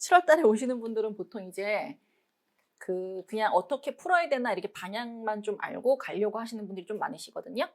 7월 달에 오시는 분들은 보통 이제 그냥 어떻게 풀어야 되나 이렇게 방향만 좀 알고 가려고 하시는 분들이 좀 많으시거든요.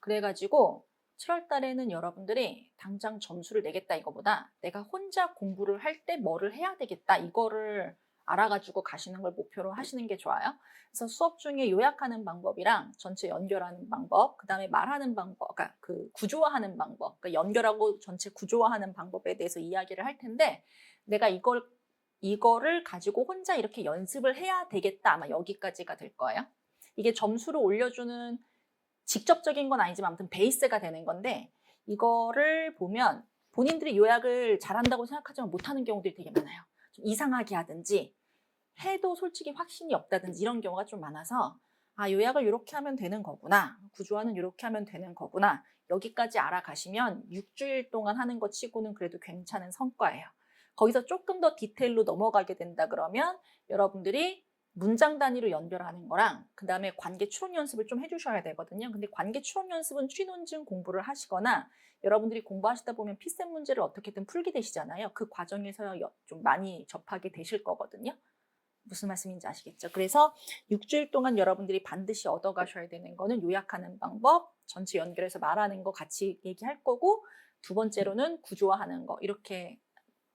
그래 가지고 7월 달에는 여러분들이 당장 점수를 내겠다 이거보다 '내가 혼자 공부를 할 때 뭐를 해야 되겠다.' 이거를 알아 가지고 가시는 걸 목표로 하시는 게 좋아요. 그래서 수업 중에 요약하는 방법이랑 전체 연결하는 방법, 그다음에 말하는 방법, 그러니까 구조화하는 방법, 그러니까 연결하고 전체 구조화하는 방법에 대해서 이야기를 할 텐데, 내가 이거를 가지고 혼자 이렇게 연습을 해야 되겠다. 아마 여기까지가 될 거예요. 이게 점수를 올려주는 직접적인 건 아니지만 아무튼 베이스가 되는 건데, 이거를 보면 본인들이 요약을 잘한다고 생각하지만 못하는 경우들이 되게 많아요. 좀 이상하게 하든지 해도 솔직히 확신이 없다든지 이런 경우가 좀 많아서, 아, 요약을 이렇게 하면 되는 거구나, 구조화는 이렇게 하면 되는 거구나, 여기까지 알아가시면 6주일 동안 하는 것 치고는 그래도 괜찮은 성과예요. 거기서 조금 더 디테일로 넘어가게 된다 그러면 여러분들이 문장 단위로 연결하는 거랑 그다음에 관계 추론 연습을 좀 해주셔야 되거든요. 근데 관계 추론 연습은 취논증 공부를 하시거나 여러분들이 공부하시다 보면 피셈 문제를 어떻게든 풀게 되시잖아요. 그 과정에서 좀 많이 접하게 되실 거거든요. 무슨 말씀인지 아시겠죠? 그래서 6주일 동안 여러분들이 반드시 얻어가셔야 되는 거는 요약하는 방법, 전체 연결해서 말하는 거 같이 얘기할 거고, 두 번째로는 구조화하는 거, 이렇게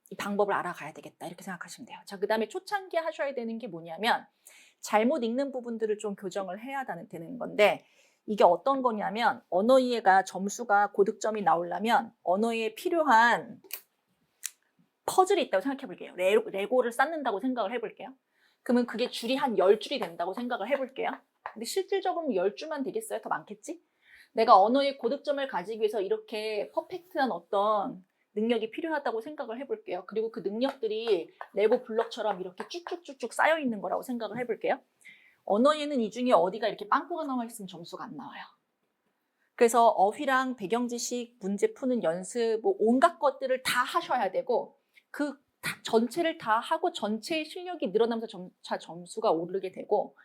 이 방법을 알아가야 되겠다, 이렇게 생각하시면 돼요. 자, 그다음에 초창기에 하셔야 되는 게 뭐냐면 잘못 읽는 부분들을 좀 교정을 해야 되는 건데, 이게 어떤 거냐면 언어 이해가 점수가 고득점이 나오려면 언어 이해에 필요한 퍼즐이 있다고 생각해 볼게요. 레고를 쌓는다고 생각을 해볼게요. 그러면 그게 줄이 한 10줄이 된다고 생각을 해볼게요. 근데 실질적으로 10줄만 되겠어요? 더 많겠지? 내가 언어의 고득점을 가지기 위해서 이렇게 퍼펙트한 어떤 능력이 필요하다고 생각을 해볼게요. 그리고 그 능력들이 레고 블럭처럼 이렇게 쭉쭉쭉쭉 쌓여 있는 거라고 생각을 해볼게요. 언어에는 이 중에 어디가 이렇게 빵꾸가 나와 있으면 점수가 안 나와요. 그래서 어휘랑 배경 지식, 문제 푸는 연습, 뭐 온갖 것들을 다 하셔야 되고, 전체를 다 하고 전체의 실력이 늘어나면서 점차 점수가 오르게 되고,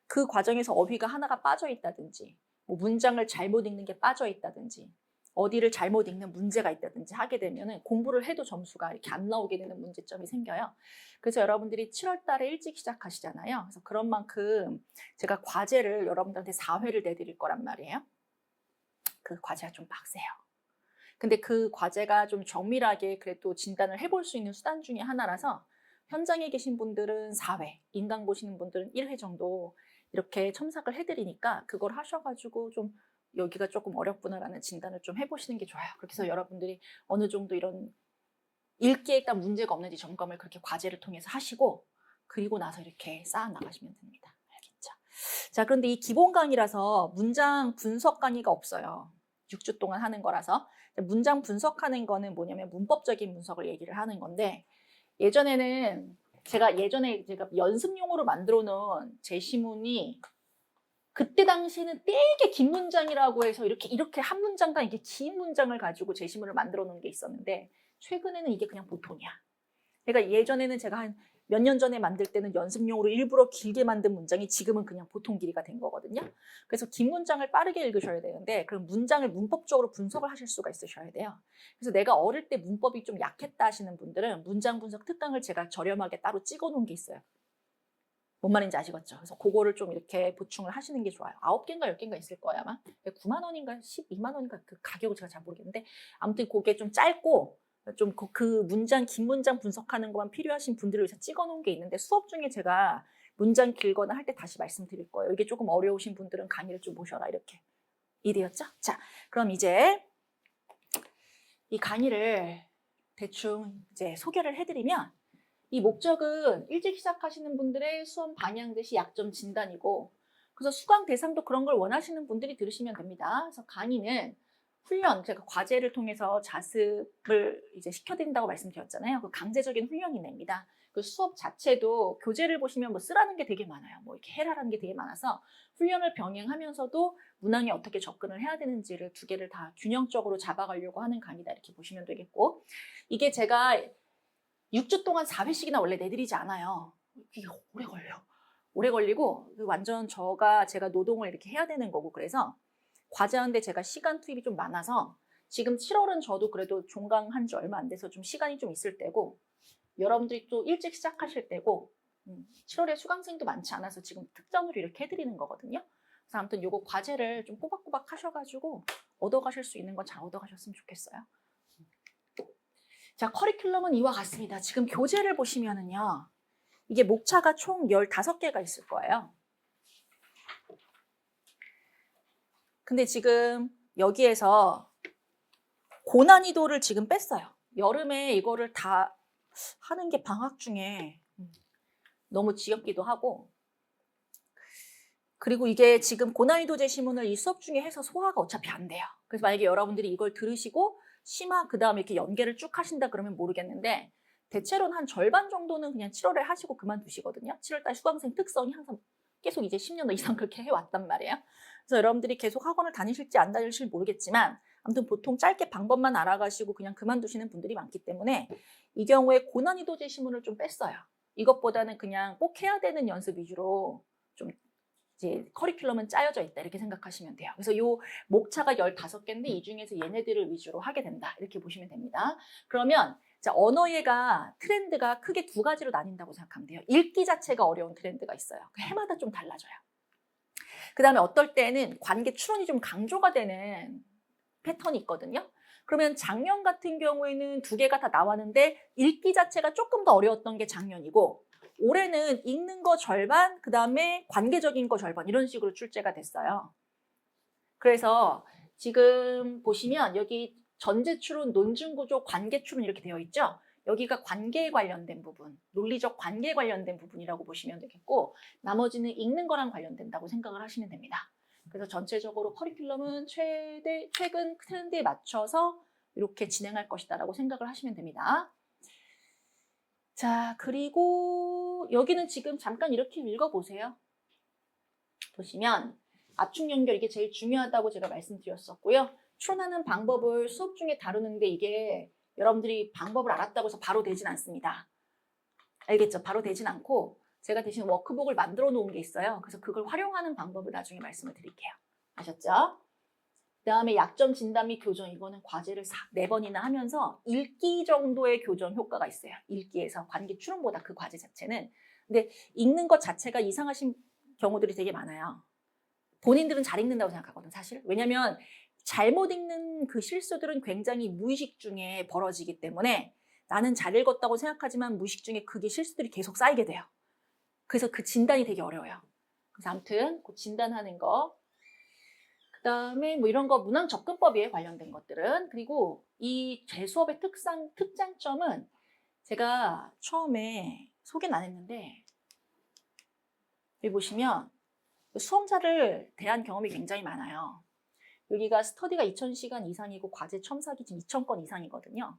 그 과정에서 어휘가 하나가 빠져 있다든지, 뭐 문장을 잘못 읽는 게 빠져 있다든지, 어디를 잘못 읽는 문제가 있다든지 하게 되면은 공부를 해도 점수가 이렇게 안 나오게 되는 문제점이 생겨요. 그래서 여러분들이 7월 달에 일찍 시작하시잖아요. 그래서 그런 만큼 제가 과제를 여러분들한테 4회를 내드릴 거란 말이에요. 그 과제가 좀 빡세요. 근데 그 과제가 좀 정밀하게 그래도 진단을 해볼 수 있는 수단 중에 하나라서, 현장에 계신 분들은 4회, 인강 보시는 분들은 1회 정도 이렇게 첨삭을 해드리니까 그걸 하셔가지고 좀 여기가 조금 어렵구나라는 진단을 좀 해보시는 게 좋아요. 그렇게 해서 여러분들이 어느 정도 이런 읽기에 일단 문제가 없는지 점검을 그렇게 과제를 통해서 하시고, 그리고 나서 이렇게 쌓아 나가시면 됩니다. 알겠죠? 자, 그런데 이 기본 강의라서 문장 분석 강의가 없어요. 6주 동안 하는 거라서. 문장 분석하는 거는 뭐냐면 문법적인 분석을 얘기를 하는 건데, 예전에 제가 연습용으로 만들어 놓은 제시문이, 그때 당시에는 되게 긴 문장이라고 해서 이렇게 한 문장당 이게 긴 문장을 가지고 제시문을 만들어 놓은 게 있었는데, 최근에는 이게 그냥 보통이야. 그러니까 예전에는 제가 한 몇 년 전에 만들 때는 연습용으로 일부러 길게 만든 문장이 지금은 그냥 보통 길이가 된 거거든요. 그래서 긴 문장을 빠르게 읽으셔야 되는데, 그럼 문장을 문법적으로 분석을 하실 수가 있으셔야 돼요. 그래서 내가 어릴 때 문법이 좀 약했다 하시는 분들은 문장 분석 특강을 제가 저렴하게 따로 찍어 놓은 게 있어요. 뭔 말인지 아시겠죠? 그래서 그거를 좀 이렇게 보충을 하시는 게 좋아요. 9개인가 10개인가 있을 거예요, 아마. 9만 원인가 12만 원인가, 그 가격을 제가 잘 모르겠는데, 아무튼 그게 좀 짧고 좀 긴 문장 분석하는 것만 필요하신 분들을 위해서 찍어 놓은 게 있는데, 수업 중에 제가 문장 길거나 할 때 다시 말씀드릴 거예요. 이게 조금 어려우신 분들은 강의를 좀 보셔라, 이렇게. 이해되었죠? 자, 그럼 이제 이 강의를 대충 이제 소개를 해드리면, 이 목적은 일찍 시작하시는 분들의 수험 방향 듯이 약점 진단이고, 그래서 수강 대상도 그런 걸 원하시는 분들이 들으시면 됩니다. 그래서 강의는 훈련, 제가 과제를 통해서 자습을 이제 시켜드린다고 말씀드렸잖아요. 그 강제적인 훈련이 됩니다. 그 수업 자체도 교재를 보시면 뭐 쓰라는 게 되게 많아요. 뭐 이렇게 해라라는 게 되게 많아서, 훈련을 병행하면서도 문항에 어떻게 접근을 해야 되는지를 두 개를 다 균형적으로 잡아가려고 하는 강의다, 이렇게 보시면 되겠고, 이게 제가 6주 동안 4회씩이나 원래 내드리지 않아요. 이게 오래 걸려. 오래 걸리고, 완전 제가 노동을 이렇게 해야 되는 거고, 그래서 과제하는데 제가 시간 투입이 좀 많아서, 지금 7월은 저도 그래도 종강한 지 얼마 안 돼서 좀 시간이 좀 있을 때고, 여러분들이 또 일찍 시작하실 때고 7월에 수강생도 많지 않아서 지금 특전으로 이렇게 해드리는 거거든요. 그래서 아무튼 요거 과제를 좀 꼬박꼬박 하셔가지고 얻어가실 수 있는 건 잘 얻어가셨으면 좋겠어요. 자, 커리큘럼은 이와 같습니다. 지금 교재를 보시면은요. 이게 목차가 총 15개가 있을 거예요. 근데 지금 여기에서 고난이도를 지금 뺐어요. 여름에 이거를 다 하는 게 방학 중에 너무 지겹기도 하고, 그리고 이게 지금 고난이도 제시문을 이 수업 중에 해서 소화가 어차피 안 돼요. 그래서 만약에 여러분들이 이걸 들으시고 심화 그 다음에 이렇게 연계를 쭉 하신다 그러면 모르겠는데, 대체로는 한 절반 정도는 그냥 7월에 하시고 그만두시거든요. 7월달 수강생 특성이 항상 계속 이제 10년 이상 그렇게 해왔단 말이에요. 그래서 여러분들이 계속 학원을 다니실지 안 다니실지 모르겠지만 아무튼 보통 짧게 방법만 알아가시고 그냥 그만두시는 분들이 많기 때문에 이 경우에 고난이도 제시문을 좀 뺐어요. 이것보다는 그냥 꼭 해야 되는 연습 위주로 좀 이제 커리큘럼은 짜여져 있다 이렇게 생각하시면 돼요. 그래서 요 목차가 15개인데 이 중에서 얘네들을 위주로 하게 된다 이렇게 보시면 됩니다. 그러면 자, 언어예가 트렌드가 크게 두 가지로 나뉜다고 생각하면 돼요. 읽기 자체가 어려운 트렌드가 있어요. 해마다 좀 달라져요. 그 다음에 어떨 때는 관계 추론이 좀 강조가 되는 패턴이 있거든요. 그러면 작년 같은 경우에는 2개가 다 나왔는데 읽기 자체가 조금 더 어려웠던 게 작년이고, 올해는 읽는 거 절반, 그 다음에 관계적인 거 절반 이런 식으로 출제가 됐어요. 그래서 지금 보시면 여기 전제 추론, 논증 구조, 관계 추론 이렇게 되어 있죠. 여기가 관계에 관련된 부분, 논리적 관계에 관련된 부분이라고 보시면 되겠고, 나머지는 읽는 거랑 관련된다고 생각을 하시면 됩니다. 그래서 전체적으로 커리큘럼은 최근 트렌드에 맞춰서 이렇게 진행할 것이다라고 생각을 하시면 됩니다. 자, 그리고 여기는 지금 잠깐 이렇게 읽어보세요. 보시면 압축 연결 이게 제일 중요하다고 제가 말씀드렸었고요. 추론하는 방법을 수업 중에 다루는데 이게 여러분들이 방법을 알았다고 해서 바로 되진 않습니다. 알겠죠? 바로 되진 않고 제가 대신 워크북을 만들어 놓은 게 있어요. 그래서 그걸 활용하는 방법을 나중에 말씀을 드릴게요. 아셨죠? 그 다음에 약점 진단 및 교정, 이거는 과제를 4번이나 하면서 읽기 정도의 교정 효과가 있어요. 읽기에서 관계 추론보다 그 과제 자체는. 근데 읽는 것 자체가 이상하신 경우들이 되게 많아요. 본인들은 잘 읽는다고 생각하거든, 사실. 왜냐면 잘못 읽는 그 실수들은 굉장히 무의식 중에 벌어지기 때문에 나는 잘 읽었다고 생각하지만 무의식 중에 그게 실수들이 계속 쌓이게 돼요. 그래서 그 진단이 되게 어려워요. 그래서 아무튼 그 진단하는 거, 그 다음에 뭐 이런 거 문항 접근법에 관련된 것들은, 그리고 이 제 수업의 특장점은 제가 처음에 소개는 안 했는데 여기 보시면 수험자를 대한 경험이 굉장히 많아요. 여기가 스터디가 2000시간 이상이고 과제 첨삭이 지금 2000건 이상이거든요.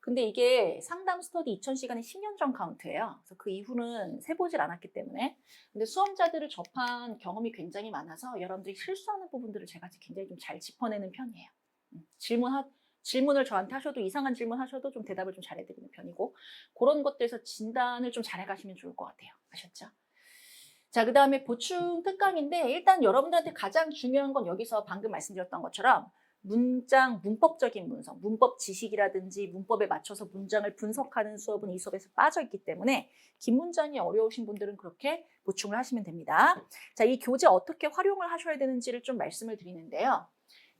근데 이게 상담 스터디 2000시간이 10년 전 카운트예요. 그래서 그 이후는 세보질 않았기 때문에. 근데 수험자들을 접한 경험이 굉장히 많아서 여러분들이 실수하는 부분들을 제가 굉장히 좀 잘 짚어내는 편이에요. 질문을 저한테 하셔도, 이상한 질문 하셔도 좀 대답을 좀 잘해드리는 편이고, 그런 것들에서 진단을 좀 잘해가시면 좋을 것 같아요. 아셨죠? 자, 그 다음에 보충 특강인데 일단 여러분들한테 가장 중요한 건 여기서 방금 말씀드렸던 것처럼 문법적인 분석, 문법 지식이라든지 문법에 맞춰서 문장을 분석하는 수업은 이 수업에서 빠져있기 때문에 긴 문장이 어려우신 분들은 그렇게 보충을 하시면 됩니다. 자, 이 교재 어떻게 활용을 하셔야 되는지를 좀 말씀을 드리는데요.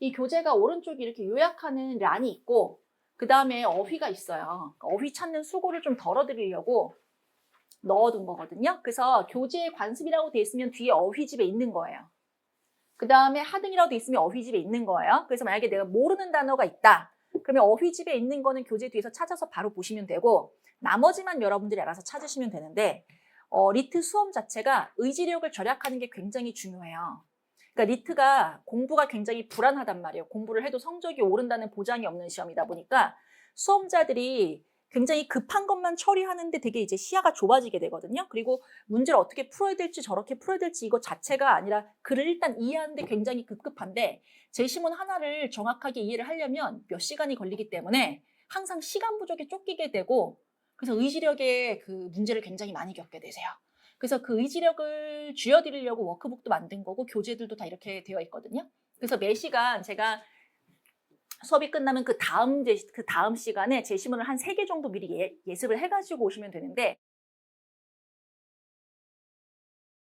이 교재가 오른쪽에 이렇게 요약하는 란이 있고 그 다음에 어휘가 있어요. 어휘 찾는 수고를 좀 덜어드리려고 넣어둔 거거든요. 그래서 교재에 관습이라고 돼 있으면 뒤에 어휘집에 있는 거예요. 그 다음에 하등이라고 돼 있으면 어휘집에 있는 거예요. 그래서 만약에 내가 모르는 단어가 있다. 그러면 어휘집에 있는 거는 교재 뒤에서 찾아서 바로 보시면 되고 나머지만 여러분들이 알아서 찾으시면 되는데 리트 수험 자체가 의지력을 절약하는 게 굉장히 중요해요. 그러니까 리트가 공부가 굉장히 불안하단 말이에요. 공부를 해도 성적이 오른다는 보장이 없는 시험이다 보니까 수험자들이 굉장히 급한 것만 처리하는데 되게 이제 시야가 좁아지게 되거든요. 그리고 문제를 어떻게 풀어야 될지 저렇게 풀어야 될지 이거 자체가 아니라 글을 일단 이해하는데 굉장히 급급한데 제시문 하나를 정확하게 이해를 하려면 몇 시간이 걸리기 때문에 항상 시간 부족에 쫓기게 되고 그래서 의지력에 그 문제를 굉장히 많이 겪게 되세요. 그래서 그 의지력을 쥐어드리려고 워크북도 만든 거고 교재들도 다 이렇게 되어 있거든요. 그래서 매 시간 제가 수업이 끝나면 그 다음 시간에 제시문을 한 3개 정도 미리 예습을 해 가지고 오시면 되는데